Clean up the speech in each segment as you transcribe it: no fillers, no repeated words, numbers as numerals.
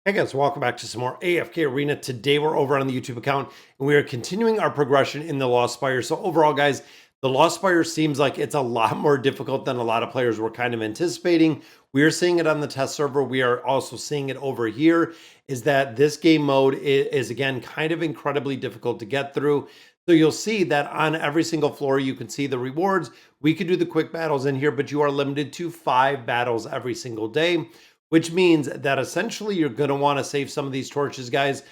Hey guys, welcome back to some more AFK Arena. Today we're over on the YouTube account and we are continuing our progression in the Lost Spire. So overall guys, the Lost Spire seems like it's a lot more difficult than a lot of players were kind of anticipating. We are seeing it on the test server. We are also seeing it over here, is that this game mode is again kind of incredibly difficult to get through. So you'll see that on every single floor, you can see the rewards. We could do the quick battles in here, but you are limited to 5 battles every single day, which means that essentially you're going to want to save some of these torches, guys,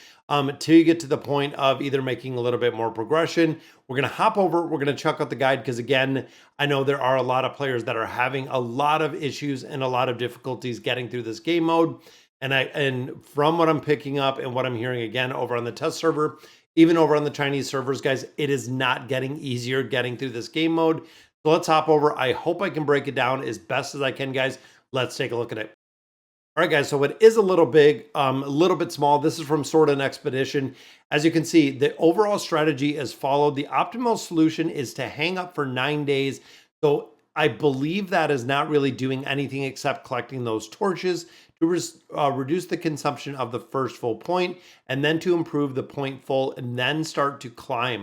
till you get to the point of either making a little bit more progression. We're going to hop over. We're going to check out the guide because, again, I know there are a lot of players that are having a lot of issues and a lot of difficulties getting through this game mode. And from what I'm picking up and what I'm hearing again over on the test server, even over on the Chinese servers, guys, it is not getting easier getting through this game mode. So let's hop over. I hope I can break it down as best as I can, guys. Let's take a look at it. All right, guys, so it is a little big, a little bit small. This is from Sword and Expedition. As you can see, the overall strategy is followed. The optimal solution is to hang up for 9 days. So I believe that is not really doing anything except collecting those torches to reduce the consumption of the first full point, and then to improve the point full, and then start to climb.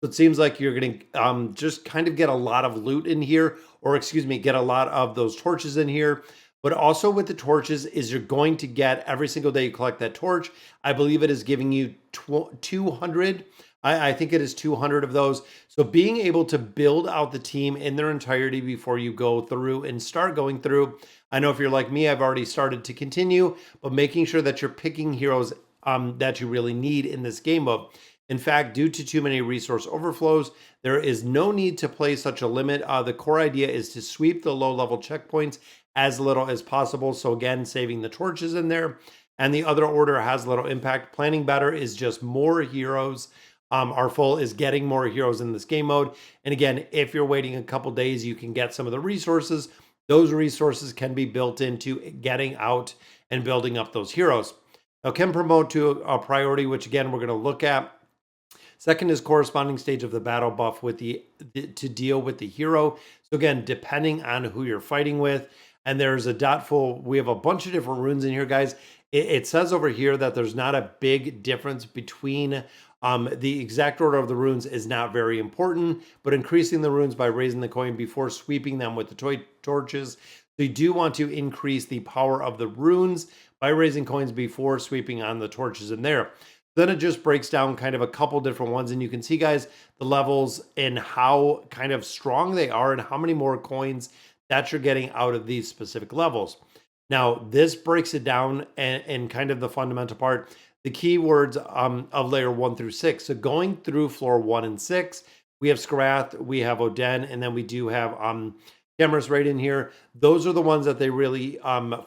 So it seems like you're going to just kind of get a lot of loot in here, or excuse me, get a lot of those torches in here. But also with the torches is you're going to get every single day you collect that torch. I believe it is giving you 200. I think it is 200 of those. So being able to build out the team in their entirety before you go through and start going through. I know if you're like me, I've already started to continue, but making sure that you're picking heroes that you really need in this game mode. In fact, due to too many resource overflows, there is no need to place such a limit. The core idea is to sweep the low-level checkpoints as little as possible. So again, saving the torches in there. And the other order has little impact. Planning better is just more heroes. Our full is getting more heroes in this game mode. And again, if you're waiting a couple days, you can get some of the resources. Those resources can be built into getting out and building up those heroes. Now, can promote to a priority, which again, we're going to look at. Second is corresponding stage of the battle buff with to deal with the hero. So again, depending on who you're fighting with. And there's a dot full. We have a bunch of different runes in here, guys. It says over here that there's not a big difference between the exact order of the runes is not very important, but increasing the runes by raising the coin before sweeping them with the toy torches. So you do want to increase the power of the runes by raising coins before sweeping on the torches in there. Then it just breaks down kind of a couple different ones, and you can see, guys, the levels and how kind of strong they are and how many more coins that you're getting out of these specific levels. Now, this breaks it down and kind of the fundamental part, the keywords of layer 1 through 6. So going through floor 1 and 6, we have Skarath, we have Oden, and then we do have cameras right in here. Those are the ones that they really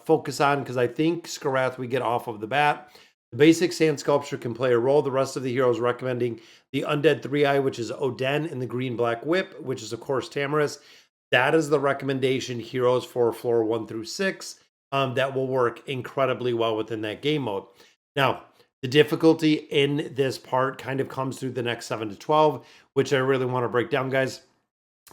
focus on, because I think Skarath we get off of the bat. The basic sand sculpture can play a role. The rest of the heroes recommending the Undead 3-Eye, which is Oden, and the Green Black Whip, which is, of course, Tamaris. That is the recommendation heroes for floor 1 through 6 that will work incredibly well within that game mode. Now, the difficulty in this part kind of comes through the next 7 to 12, which I really want to break down, guys.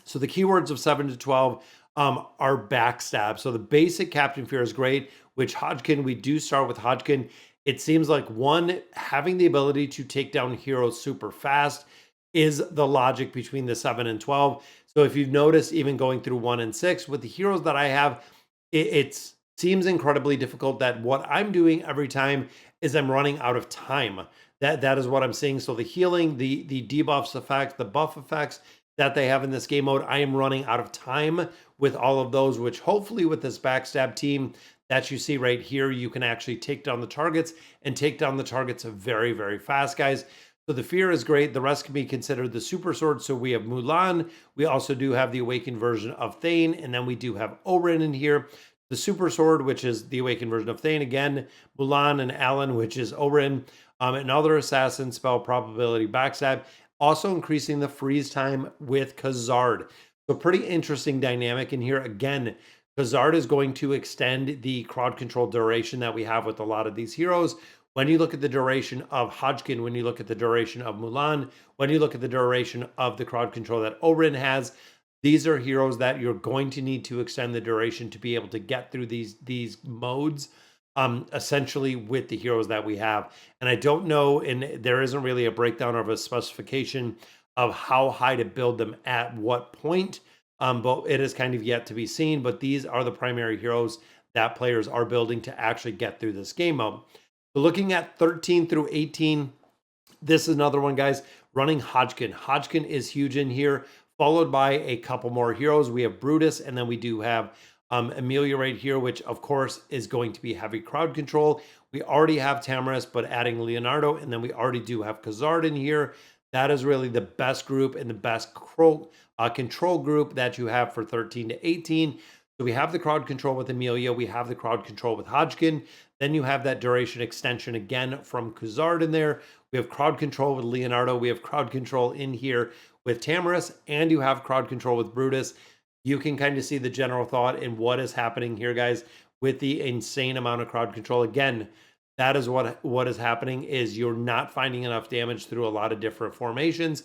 So the keywords of 7 to 12 are backstab. So the basic Captain Fear is great, which Hodgkin, we do start with Hodgkin. It seems like one, having the ability to take down heroes super fast is the logic between the 7 and 12. So if you've noticed, even going through 1 and 6, with the heroes that I have, it seems incredibly difficult that what I'm doing every time is I'm running out of time. That is what I'm seeing. So the healing, the debuffs effect, the buff effects that they have in this game mode, I am running out of time with all of those, which hopefully with this backstab team that you see right here, you can actually take down the targets and take down the targets very, very fast, guys. So the fear is great. The rest can be considered the super sword. So we have Mulan. We also do have the awakened version of Thane. And then we do have Orin in here. The super sword, which is the awakened version of Thane. Again, Mulan and Alan, which is Orin. Another assassin spell probability backstab. Also increasing the freeze time with Khazard. So pretty interesting dynamic in here. Again, Khazard is going to extend the crowd control duration that we have with a lot of these heroes. When you look at the duration of Hodgkin, when you look at the duration of Mulan, when you look at the duration of the crowd control that Orin has, these are heroes that you're going to need to extend the duration to be able to get through these modes. essentially with the heroes that we have. And I don't know, and there isn't really a breakdown of a specification of how high to build them at what point. But it is kind of yet to be seen. But these are the primary heroes that players are building to actually get through this game mode. So looking at 13 through 18, this is another one, guys, running Hodgkin. Hodgkin is huge in here, followed by a couple more heroes. We have Brutus, and then we do have Amelia right here, which of course is going to be heavy crowd control. We already have Tamaris, but adding Leonardo, and then we already do have Khazard in here. That is really the best group and the best control group that you have for 13 to 18. So we have the crowd control with Amelia. We have the crowd control with Hodgkin. Then you have that duration extension again from Khazard in there. We have crowd control with Leonardo. We have crowd control in here with Tamaris. And you have crowd control with Brutus. You can kind of see the general thought in what is happening here, guys, with the insane amount of crowd control. Again, that is what is happening is you're not finding enough damage through a lot of different formations.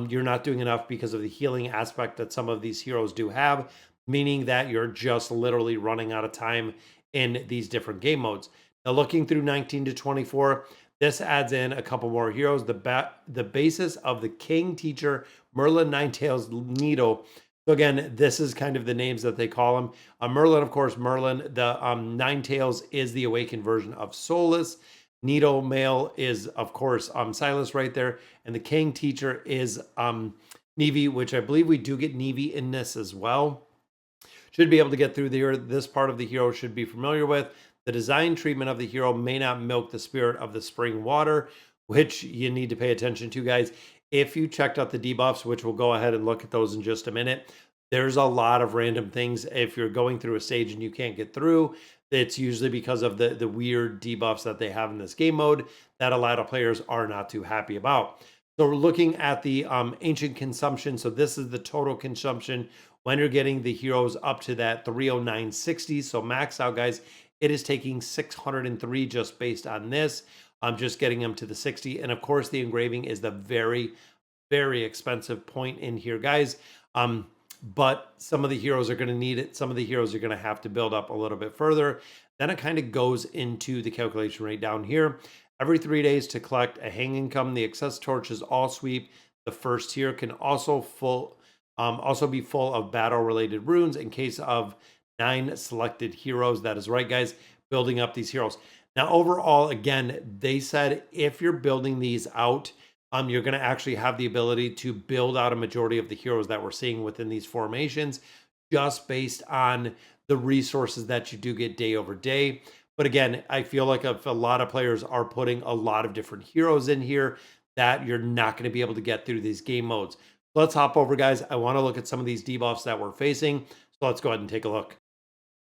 You're not doing enough because of the healing aspect that some of these heroes do have, meaning that you're just literally running out of time in these different game modes. Now, looking through 19 to 24, this adds in a couple more heroes. The basis of the King, Teacher, Merlin, Ninetales, Nito. So again, this is kind of the names that they call him. Merlin, of course, Merlin. The Ninetales is the awakened version of Solus. Nito male is, of course, Silas right there. And the King Teacher is Nevi, which I believe we do get Nevi in this as well. Should be able to get through here. This part of the hero should be familiar with. The design treatment of the hero may not milk the spirit of the spring water, which you need to pay attention to, guys. If you checked out the debuffs, which we'll go ahead and look at those in just a minute, there's a lot of random things. If you're going through a stage and you can't get through, it's usually because of the weird debuffs that they have in this game mode that a lot of players are not too happy about. So we're looking at the ancient consumption. So this is the total consumption when you're getting the heroes up to that 30960. So max out, guys, it is taking 603 just based on this. I'm just getting them to the 60. And of course, the engraving is the very, very expensive point in here, guys. But some of the heroes are going to need it. Some of the heroes are going to have to build up a little bit further. Then it kind of goes into the calculation right down here. Every 3 days to collect a hang income, the excess torches all sweep. The first tier can also be full of battle-related runes in case of 9 selected heroes. That is right, guys, building up these heroes. Now, overall, again, they said if you're building these out, you're going to actually have the ability to build out a majority of the heroes that we're seeing within these formations just based on the resources that you do get day over day. But again, I feel like if a lot of players are putting a lot of different heroes in here, that you're not going to be able to get through these game modes. Let's hop over, guys. I want to look at some of these debuffs that we're facing. So let's go ahead and take a look.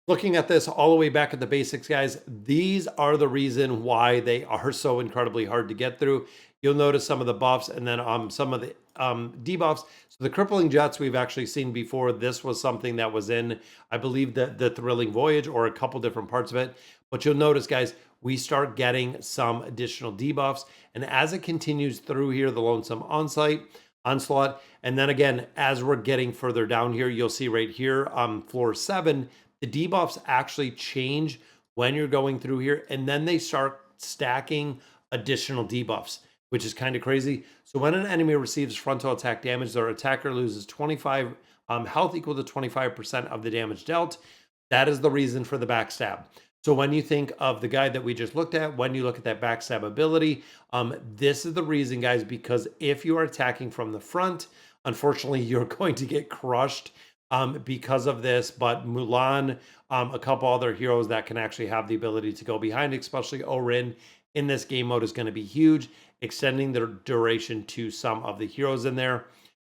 Looking at this all the way back at the basics, guys, these are the reason why they are so incredibly hard to get through. You'll notice some of the buffs and then some of the debuffs. So the crippling jets we've actually seen before. This was something that was in, I believe, the thrilling voyage or a couple different parts of it. But you'll notice, guys, we start getting some additional debuffs. And as it continues through here, the lonesome onslaught. And then again, as we're getting further down here, you'll see right here, floor 7, the debuffs actually change when you're going through here. And then they start stacking additional debuffs, which is kind of crazy. So when an enemy receives frontal attack damage, their attacker loses 25 health equal to 25% of the damage dealt. That is the reason for the backstab. So when you think of the guy that we just looked at, when you look at that backstab ability, this is the reason, guys, because if you are attacking from the front, unfortunately, you're going to get crushed because of this. But Mulan, a couple other heroes that can actually have the ability to go behind, especially Orin in this game mode, is going to be huge, extending the duration to some of the heroes in there.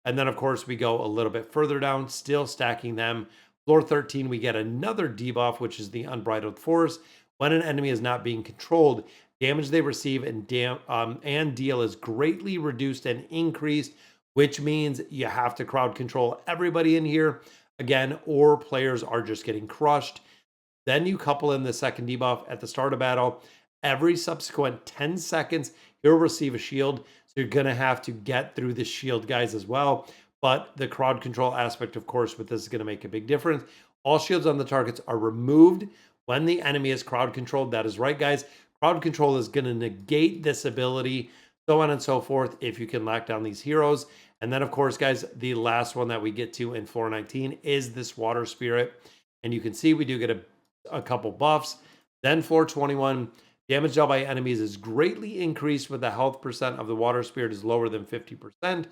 And then, of course, we go a little bit further down, still stacking them. Floor 13, we get another debuff, which is the Unbridled Force. When an enemy is not being controlled, damage they receive and deal is greatly reduced and increased, which means you have to crowd control everybody in here again, or players are just getting crushed. Then you couple in the second debuff at the start of battle. Every subsequent 10 seconds, you'll receive a shield. So you're going to have to get through the shield, guys, as well. But the crowd control aspect, of course, with this is going to make a big difference. All shields on the targets are removed when the enemy is crowd controlled. That is right, guys. Crowd control is going to negate this ability, so on and so forth, if you can lock down these heroes. And then, of course, guys, the last one that we get to in floor 19 is this water spirit. And you can see we do get a couple buffs. Then floor 21, damage dealt by enemies is greatly increased with the health percent of the water spirit is lower than 50%.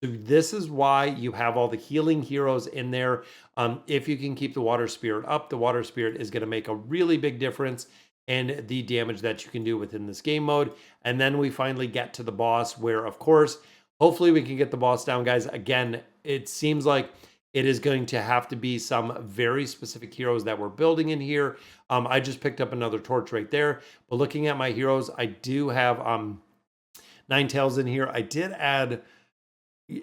So this is why you have all the healing heroes in there. If you can keep the water spirit up, the water spirit is going to make a really big difference in the damage that you can do within this game mode. And then we finally get to the boss where, of course, hopefully we can get the boss down, guys. Again, it seems like it is going to have to be some very specific heroes that we're building in here. I just picked up another torch right there. But looking at my heroes, I do have Ninetales in here. I did add...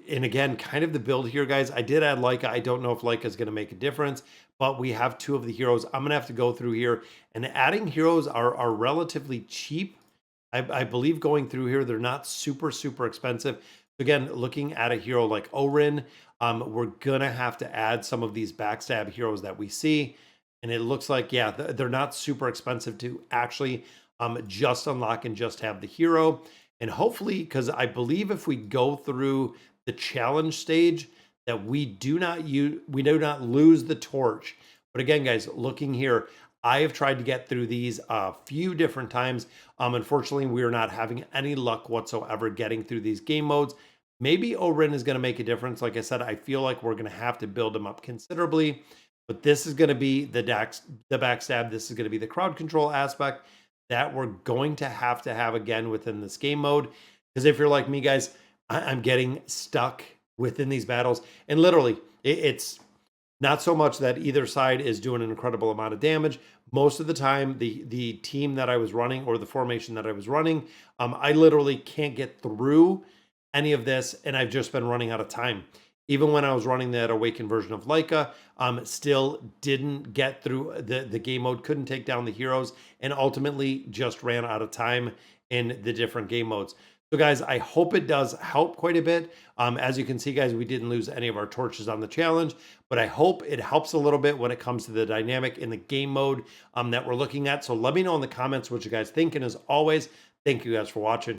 And again, kind of the build here, guys. I did add Leica. I don't know if Leica is going to make a difference, but we have two of the heroes. I'm going to have to go through here. And adding heroes are relatively cheap. I believe going through here, they're not super, super expensive. Again, looking at a hero like Orin, we're going to have to add some of these backstab heroes that we see. And it looks like, yeah, they're not super expensive to actually just unlock and just have the hero. And hopefully, because I believe if we go through the challenge stage, that we do not lose the torch. But again, guys, looking here, I have tried to get through these a few different times. Unfortunately, we are not having any luck whatsoever getting through these game modes. Maybe Orin is going to make a difference. Like I said, I feel like we're going to have to build him up considerably. But this is going to be the backstab. This is going to be the crowd control aspect that we're going to have again within this game mode. Because if you're like me, guys, I'm getting stuck within these battles. And literally, it's not so much that either side is doing an incredible amount of damage. Most of the time, the team that I was running or the formation that I was running, I literally can't get through any of this, and I've just been running out of time. Even when I was running that awakened version of Leica, still didn't get through the game mode, couldn't take down the heroes, and ultimately just ran out of time in the different game modes. So guys, I hope it does help quite a bit. As you can see, guys, we didn't lose any of our torches on the challenge, but I hope it helps a little bit when it comes to the dynamic in the game mode that we're looking at. So let me know in the comments what you guys think. And as always, thank you guys for watching.